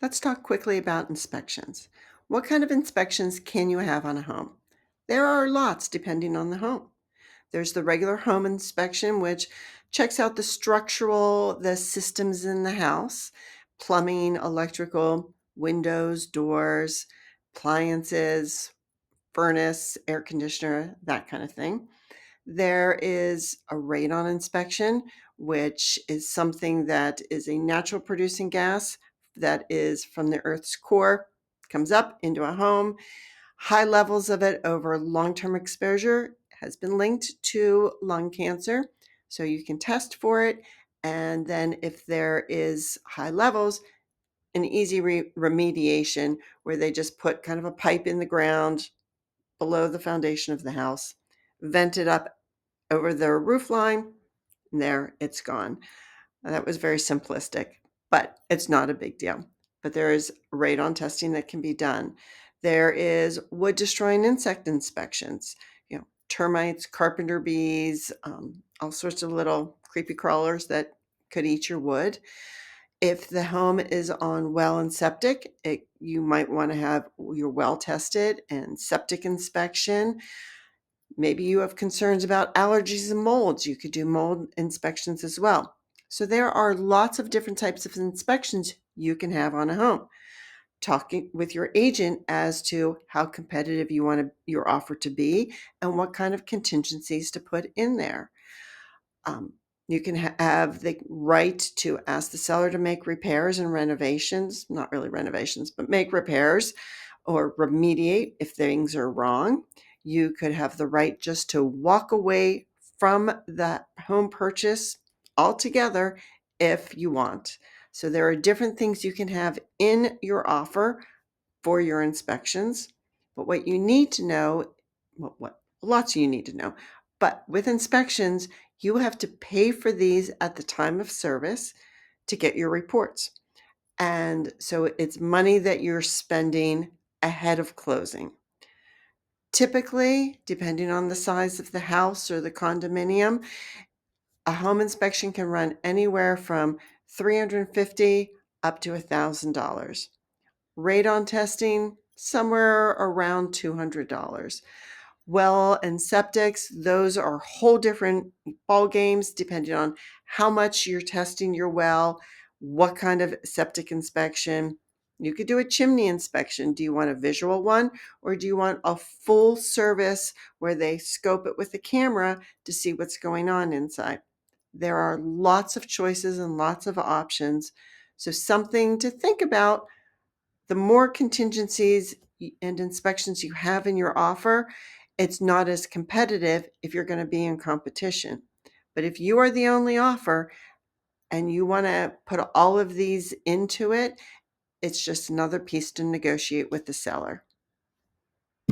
Let's talk quickly about inspections. What kind of inspections can you have on a home? There are lots depending on the home. There's the regular home inspection, which checks out the systems in the house, plumbing, electrical, windows, doors, appliances, furnace, air conditioner, that kind of thing. There is a radon inspection, which is something that is a natural producing gas that is from the Earth's core, comes up into a home. High levels of it over long-term exposure has been linked to lung cancer. So you can test for it. And then if there is high levels, an easy remediation where they just put kind of a pipe in the ground below the foundation of the house, vent it up over the roof line, and there it's gone. That was very simplistic, but it's not a big deal. But there is radon testing that can be done. There is wood destroying insect inspections, termites, carpenter bees, all sorts of little creepy crawlers that could eat your wood. If the home is on well and septic, you might want to have your well tested and septic inspection. Maybe you have concerns about allergies and molds. You could do mold inspections as well. So there are lots of different types of inspections you can have on a home. Talking with your agent as to how competitive you want your offer to be and what kind of contingencies to put in there. Um, you can have the right to ask the seller to make repairs and renovations, not really renovations, but make repairs or remediate if things are wrong. You could have the right just to walk away from the home purchase altogether if you want. So there are different things you can have in your offer for your inspections. But what you need to know, what lots you need to know, but with inspections, you have to pay for these at the time of service to get your reports. And so it's money that you're spending ahead of closing. Typically, depending on the size of the house or the condominium, a home inspection can run anywhere from $350 up to $1,000. Radon testing, somewhere around $200. Well and septics, those are whole different ball games depending on how much you're testing your well, what kind of septic inspection. You could do a chimney inspection. Do you want a visual one or do you want a full service where they scope it with a camera to see what's going on inside? There are lots of choices and lots of options. So something to think about. The more contingencies and inspections you have in your offer, it's not as competitive if you're going to be in competition. But if you are the only offer and you want to put all of these into it, it's just another piece to negotiate with the seller.